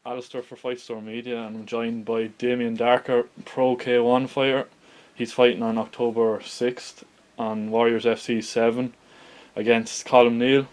Alistair for Fight Store Media, and I'm joined by Damian Darker, Pro K1 fighter. He's fighting on October 6th on Warriors FC 7 against Colm Neill.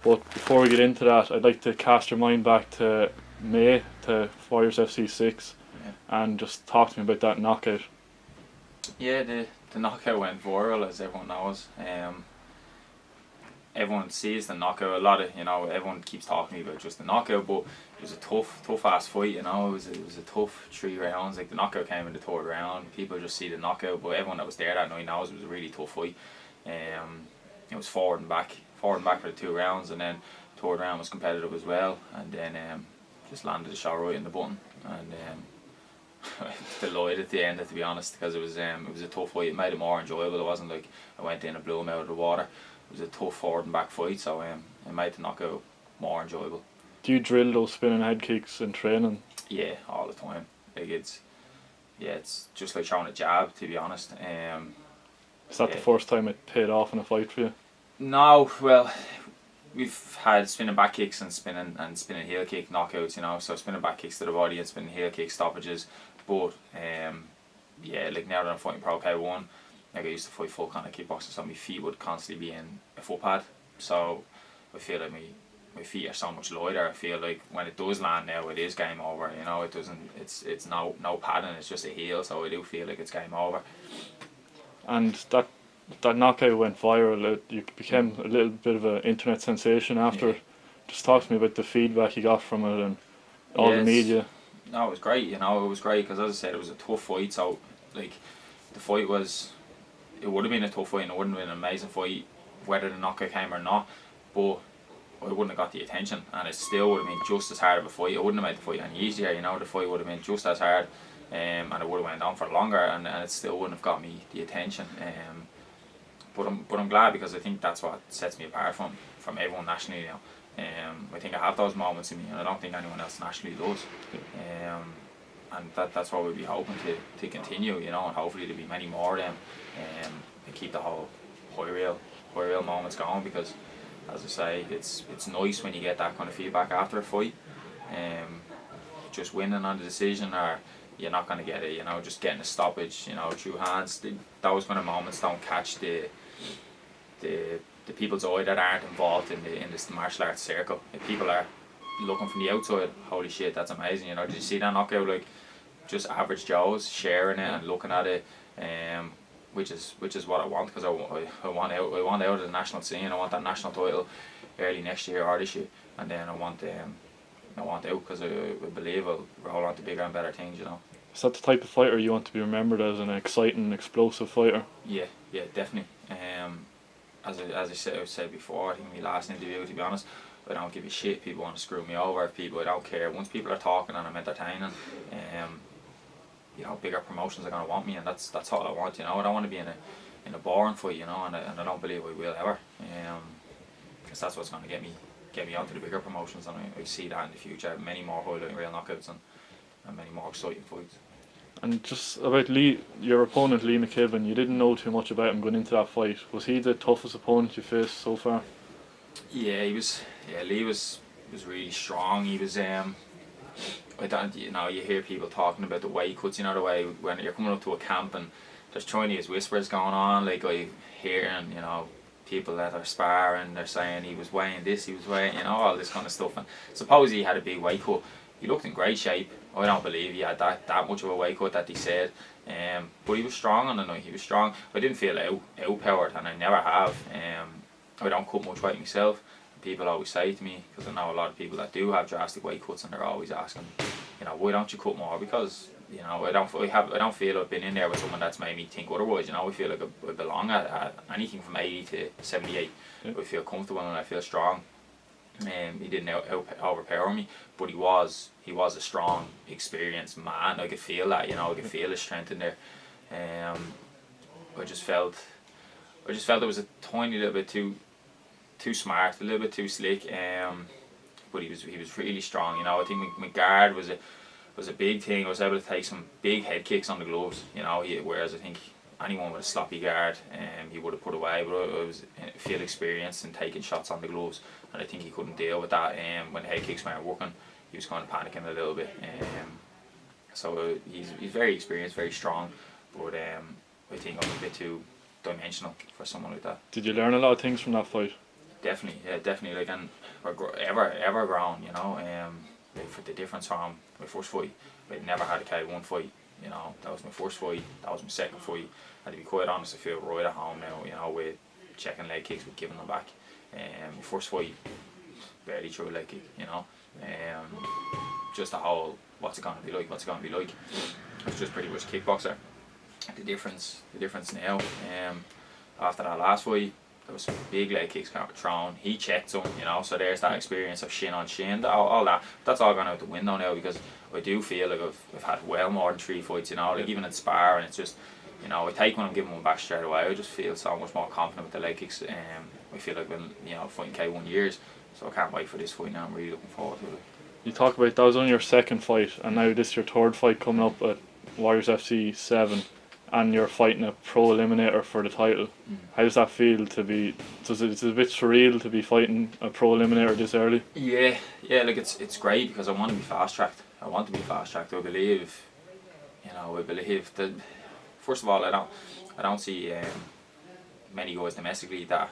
But before we get into that, I'd like to cast your mind back to May, to Warriors FC 6, and just talk to me about that knockout. Yeah, the knockout went viral, as everyone knows. Everyone sees the knockout. A lot of, everyone keeps talking to me about just the knockout, but it was a tough ass fight. It was a tough 3 rounds. Like, the knockout came in the 3rd round. People just see the knockout, but everyone that was there that night knows it was a really tough fight. It was forward and back for the 2 rounds, and then 3rd round was competitive as well. And then just landed the shot right in the button, and delighted at the end, to be honest, because it was a tough fight. It made it more enjoyable. It wasn't like I went in and blew him out of the water. It was a tough forward and back fight, so it made the knockout more enjoyable. Do you drill those spinning head kicks in training? Yeah, all the time. Like, it's just like throwing a jab, to be honest. Is that the first time it paid off in a fight for you? No, well, we've had spinning back kicks and spinning heel kick knockouts, so spinning back kicks to the body and spinning heel kick stoppages. But like, now that I'm fighting Pro K1, like, I used to fight full kind of kickboxing, so my feet would constantly be in a foot pad. So I feel like my feet are so much lighter. I feel like when it does land now, it is game over. It doesn't. It's no padding. It's just a heel. So I do feel like it's game over. And that knockout went viral. You became a little bit of an internet sensation after. Yeah. Just talk to me about the feedback you got from it and all the media. No, it was great. It was great because, as I said, it was a tough fight. So, like, the fight was. It would have been a tough fight and it wouldn't have been an amazing fight whether the knockout came or not, but I wouldn't have got the attention, and it still would have been just as hard of a fight. It wouldn't have made the fight any easier. The fight would have been just as hard, and it would have went on for longer, and it still wouldn't have got me the attention. But I'm glad, because I think that's what sets me apart from everyone nationally. I think I have those moments in me, and I don't think anyone else nationally does. And that's what we'll be hoping to continue, and hopefully there'll be many more of them, and keep the whole high real moments going, because, as I say, it's nice when you get that kind of feedback after a fight. Just winning on the decision, or you're not going to get it, just getting a stoppage, through hands. Those kind of moments don't catch the people's eye that aren't involved in this martial arts circle. If people are looking from the outside, holy shit, that's amazing. Did you see that knockout? Like, just average Joes sharing it and looking at it, which is what I want, because I want out of the national scene. I want that national title early next year or this year, and then I want out, because I believe I'll roll on to bigger and better things. Is that the type of fighter you want to be remembered as, an exciting, explosive fighter? Yeah, definitely. As I said before, I think in my last interview, to be honest, I don't give a shit. People want to screw me over. I don't care. Once people are talking and I'm entertaining, bigger promotions are going to want me, and that's all I want. I don't want to be in a boring fight, and I don't believe I will ever. Because that's what's going to get me onto the bigger promotions, and I see that in the future. Many more highlight reel knockouts and many more exciting fights. And just about Lee, your opponent Lee McKibben, you didn't know too much about him going into that fight. Was he the toughest opponent you faced so far? Yeah, he was. Yeah, Lee was really strong. He was. I don't. You hear people talking about the weight cuts. The way when you're coming up to a camp and there's Chinese whispers going on. Like, I hear, and people that are sparring, they're saying he was weighing this, he was weighing, all this kind of stuff. And suppose he had a big weight cut. He looked in great shape. I don't believe he had that much of a weight cut that he said. But he was strong on the night. He was strong. I didn't feel outpowered, and I never have. I don't cut much weight myself. People always say to me, because I know a lot of people that do have drastic weight cuts, and they're always asking, why don't you cut more? Because I don't feel I've been in there with someone that's made me think otherwise. I feel like I belong at anything from 80 to 78. Yeah. I feel comfortable and I feel strong. He didn't overpower me, but he was a strong, experienced man. I could feel that, I could feel his strength in there. I just felt it was a tiny little bit too smart, a little bit too slick. But he was really strong. I think my guard was a big thing. I was able to take some big head kicks on the gloves. Whereas I think anyone with a sloppy guard, he would have put away. But I was feel experienced in taking shots on the gloves, and I think he couldn't deal with that. When the head kicks weren't working, he was kind of panicking a little bit. So he's very experienced, very strong, but I think I'm a bit too dimensional for someone like that. Did you learn a lot of things from that fight? Definitely, yeah, definitely. Like, and ever grown, you know. Like, for the difference from my first fight, I'd never had a K1 fight. You know, that was my first fight. That was my second fight. And to be quite honest, I feel right at home now. You know, with checking leg kicks, with giving them back. My first fight, barely threw a leg kick. You know, just the whole what's it gonna be like? What's it gonna be like? It's just pretty much a kickboxer. The difference now. After that last fight, there was some big leg kicks thrown. He checked some, you know. So there's that experience of shin on shin. All that. That's all gone out the window now, because I do feel like I've had well more than 3 fights. You know, like even in sparring, it's just, you know, I take one and give one back straight away. I just feel so much more confident with the leg kicks. I feel like I've been, you know, fighting K1 years, so I can't wait for this fight now. I'm really looking forward to it. You talk about that was only your second fight, and now this is your third fight coming up at Warriors FC 7, and you're fighting a pro eliminator for the title. How does that feel to be? It's a bit surreal to be fighting a pro eliminator this early. Yeah, like it's great, because I want to be fast tracked. I believe, you know, that first of all, I don't see many guys domestically that,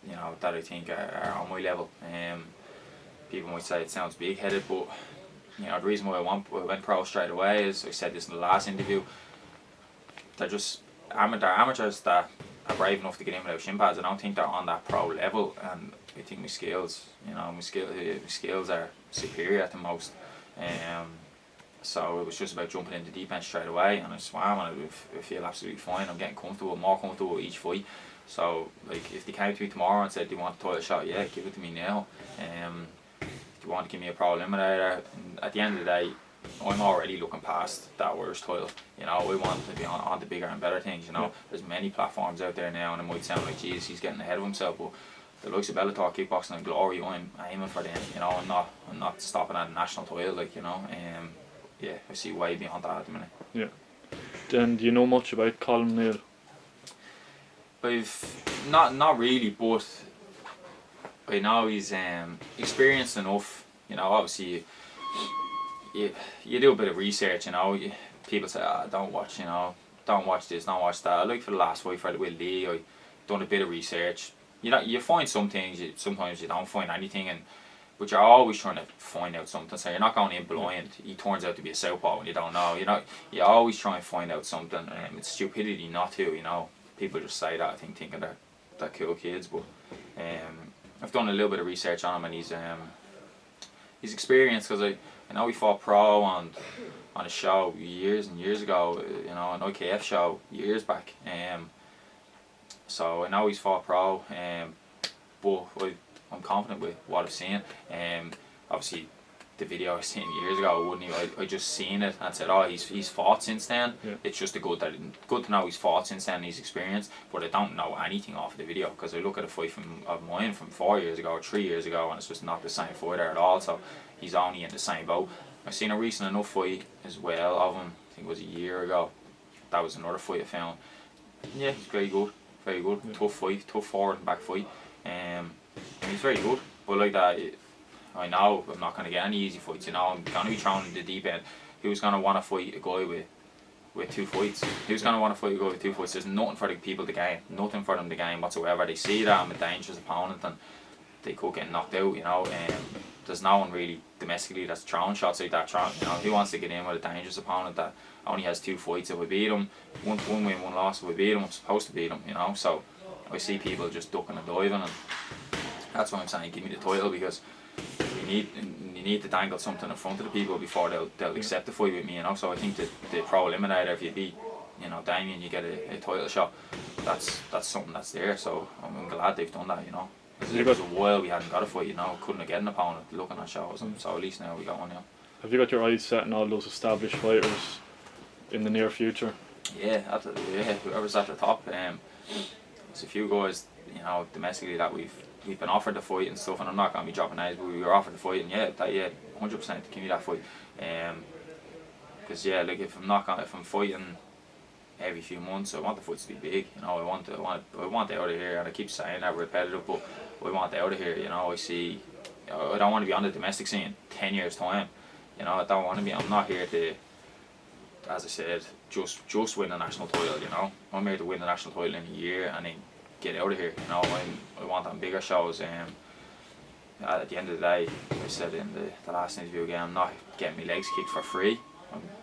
you know, that I think are on my level. People might say it sounds big headed, but you know, the reason why I went pro straight away is, I said this in the last interview, they're just amateurs that are brave enough to get in without shin pads. I don't think they're on that pro level, and I think my skills are superior at the most. So it was just about jumping into the deep end straight away, and I swam, and I feel absolutely fine. I'm getting more comfortable with each fight. So like, if they came to me tomorrow and said, "Do you want a title shot?" Yeah, give it to me now. If you want to give me a pro eliminator, and at the end of the day, I'm already looking past that worst title. You know, we want to be on the bigger and better things. You know, there's many platforms out there now, and it might sound like, geez, he's getting ahead of himself, but the likes of Bellator, Kickboxing, and Glory, I'm aiming for them. You know, I'm not stopping at a national title, like, you know. Yeah, I see way beyond that at the minute. Yeah. Then do you know much about Colm Neill? I've not really, but I know he's experienced enough. You know, obviously you do a bit of research. You know, people say, don't watch, you know, don't watch this, don't watch that. Like for the last fight for Will Lee, I done a bit of research. You know, you find some things, sometimes you don't find anything, but you're always trying to find out something. So you're not going in blind. He turns out to be a southpaw when you don't know. You know, you always try and find out something. It's stupidity not to. You know, people just say that, I think, thinking they're cool kids. But I've done a little bit of research on him, and he's experienced, because I know he fought pro on a show years and years ago. You know, an IKF show years back. So I know he's fought pro. But I'm confident with what I've seen. Obviously, the video I seen years ago, I just seen it and said, oh, he's fought since then. Yeah. It's just good to know he's fought since then, he's experienced. But I don't know anything off of the video, because I look at a fight of mine from 4 years ago or 3 years ago, and it's just not the same fighter at all. So he's only in the same boat. I've seen a recent enough fight as well of him. I think it was a year ago. That was another fight I found. Yeah, he's very good. Very good. Yeah. Tough fight, tough forward and back fight. He's very good, but like that, I know I'm not going to get any easy fights. You know, I'm going to be thrown in the deep end. Who's going to want to fight a guy with 2 fights? Who's going to want to fight a guy with 2 fights? There's nothing for the people to gain. Nothing for them to gain whatsoever. They see that I'm a dangerous opponent and they could get knocked out. You know, there's no one really domestically that's throwing shots like that. You know, who wants to get in with a dangerous opponent that only has 2 fights? If we beat him, one win, one loss. If we beat him, I'm supposed to beat him. You know, so I see people just ducking and diving, and that's why I'm saying, give me the title, because you need to dangle something in front of the people before they'll accept the fight with me. You know, so I think that the pro eliminator, if you beat, you know, Damian, you get a title shot. That's something that's there. So I'm glad they've done that. You know, it was a while we hadn't got a fight. You know, couldn't have get an opponent looking at shows, and so at least now we got one. Yeah. Have you got your eyes set on all those established fighters in the near future? Yeah, whoever's at the top. There's a few guys, you know, domestically that we've been offered the fight and stuff, and I'm not going to be dropping names, but we were offered the fight, and 100% give me that fight. Because like if I'm fighting every few months, I want the fights to be big. You know, I want out of here, and I keep saying that repetitive, but I want out of here. You know, I see I don't want to be on the domestic scene 10 years time. You know, I don't want to be. I'm not here to, as I said, just win a national title. You know, I'm here to win a national title in a year and then get out of here. You know, I want on bigger shows. At the end of the day, like I said in the last interview again, I'm not getting my legs kicked for free.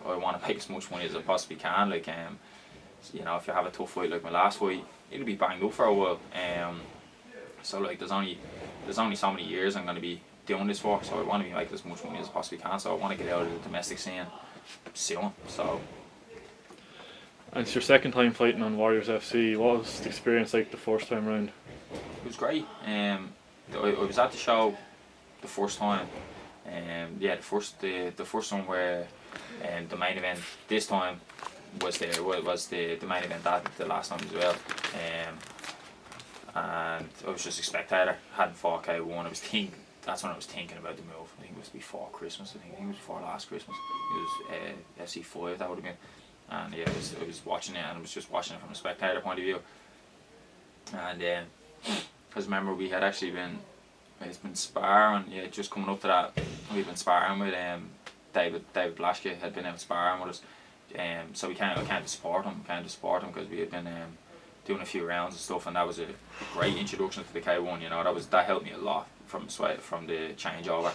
I want to make as much money as I possibly can. Like, you know, if you have a tough fight like my last fight, it'll be banged up for a while. So like, there's only so many years I'm going to be doing this for. So I want to be making as much money as I possibly can. So I want to get out of the domestic scene soon. So. And it's your second time fighting on Warriors FC. What was the experience like the first time round? It was great. I was at the show the first time. Yeah, the first one where the main event this time was the main event that the last time as well. And I was just a spectator. Hadn't fought K1. That's when I was thinking about the move. I think it was before Christmas. I think it was before last Christmas. It was FC VII, that would have been. And yeah, I was watching it, and I was just watching it from a spectator point of view. And because remember we had actually been sparring, yeah, just coming up to that, we've been sparring with David Blaszke had been out sparring with us. So I can't support him because we had been doing a few rounds and stuff, and that was a great introduction to the K1. You know, that helped me a lot from the changeover.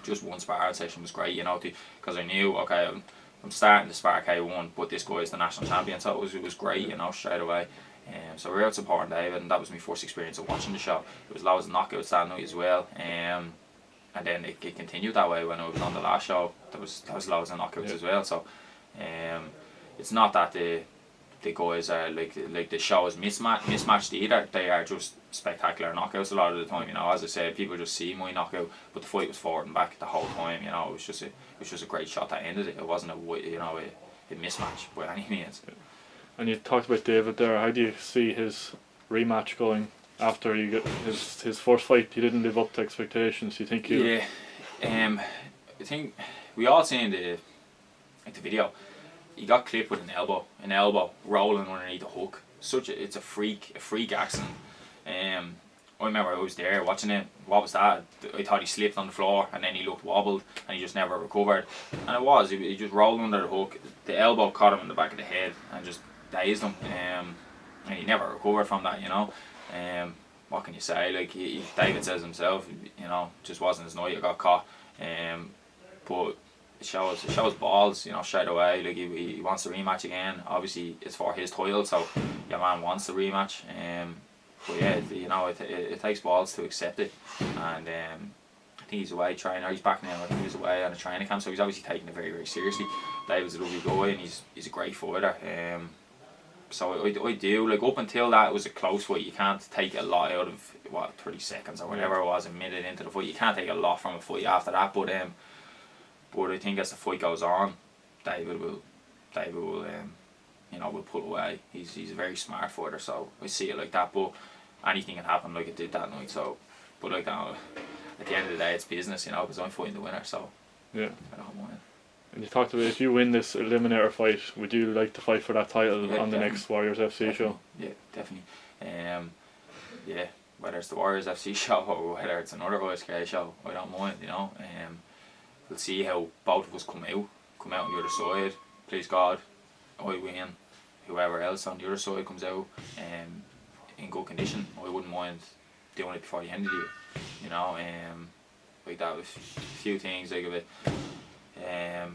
Just one sparring session was great, you know, because I knew, okay, I'm starting to spar K1, but this guy is the national champion, so it was great, you know, straight away. So we were out supporting David, and that was my first experience of watching the show. It was loads of knockouts that night as well, and then it continued that way when I was on the last show. There was loads of knockouts as well. So it's not that the guys are like the show is mismatched either. They are just spectacular knockouts a lot of the time. You know, as I said, people just see my knockout, but the fight was forward and back the whole time. You know, it was just a great shot that ended it. It wasn't a mismatch by any means. And you talked about David there. How do you see his rematch going after you get his first fight? He didn't live up to expectations. You think you? Yeah, I think we all seen the video. He got clipped with an elbow rolling underneath the hook. It's a freak accident. I remember I was there watching it. What was that? I thought he slipped on the floor and then he looked wobbled and he just never recovered. And he just rolled under the hook. The elbow caught him in the back of the head and just dazed him. And he never recovered from that, you know. What can you say? Like David says himself, you know, just wasn't his night. He got caught. But it shows balls, you know, straight away. Like he wants the rematch again. Obviously, it's for his title, so your man wants the rematch. But yeah, you know, it takes balls to accept it. And I think he's away training. He's back now. I think he's away on a training camp, so he's obviously taking it very, very seriously. David's a lovely guy, and he's a great fighter. So I do, like, up until that it was a close fight. You can't take a lot out of 30 seconds or whatever it was, a minute into the fight. You can't take a lot from a fight after that. But I think as the fight goes on, David will you know, will pull away. He's a very smart fighter, so I see it like that. But anything can happen, like it did that night. So, but like that, at the end of the day, it's business, you know, because I'm fighting the winner. So yeah, I don't mind. And you talked about if you win this Eliminator fight, would you like to fight for that title on the next Warriors FC show? Yeah, definitely. Yeah, whether it's the Warriors FC show or whether it's another ISKA show, I don't mind. You know, we'll see how both of us come out on the other side. Please God, I win. Whoever else on the other side comes out in good condition, I wouldn't mind doing it before the end of the year. You know, like that with a few things, like a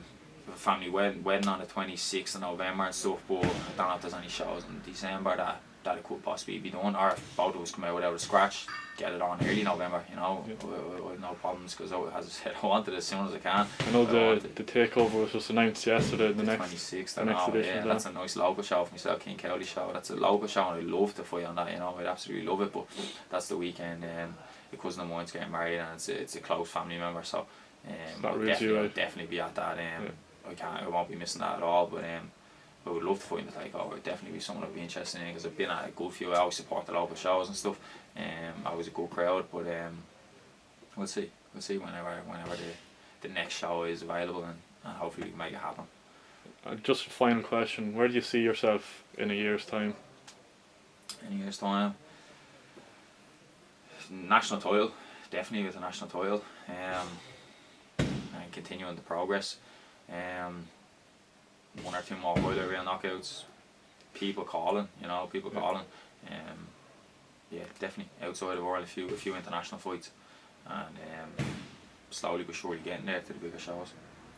family wedding on the 26th of November and stuff, but I don't know if there's any shows in December that it could possibly be done, or if both of us come out without a scratch, get it on early November, you know. Yeah. I have no problems, because as I said, I want it as soon as I can. I know the takeover was just announced yesterday, the next 26th, yeah, that's a nice local show for myself, King Cowley show. That's a local show and I'd love to fight on that, you know, I'd absolutely love it, but that's the weekend. A cousin of mine's getting married and it's a close family member, so I'll definitely be at that. I won't be missing that at all, but I would love to fight in the takeover. It'd definitely be something I'd be interested in, because I've been at a good few. I always support the local shows and stuff. Always a good crowd, but we'll see whenever the next show is available, and hopefully we can make it happen. Just a final question: where do you see yourself in a year's time? In a year's time, national title. definitely with the national title, and continuing the progress. One or two more highlight reel knockouts. People calling. Yeah, definitely outside of the world, a few international fights, and slowly but surely getting there to the bigger shows.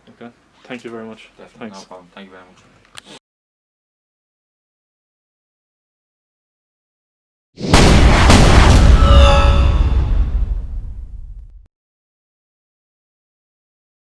Okay. Thank you very much. Definitely, Thanks. no problem. Thank you very much.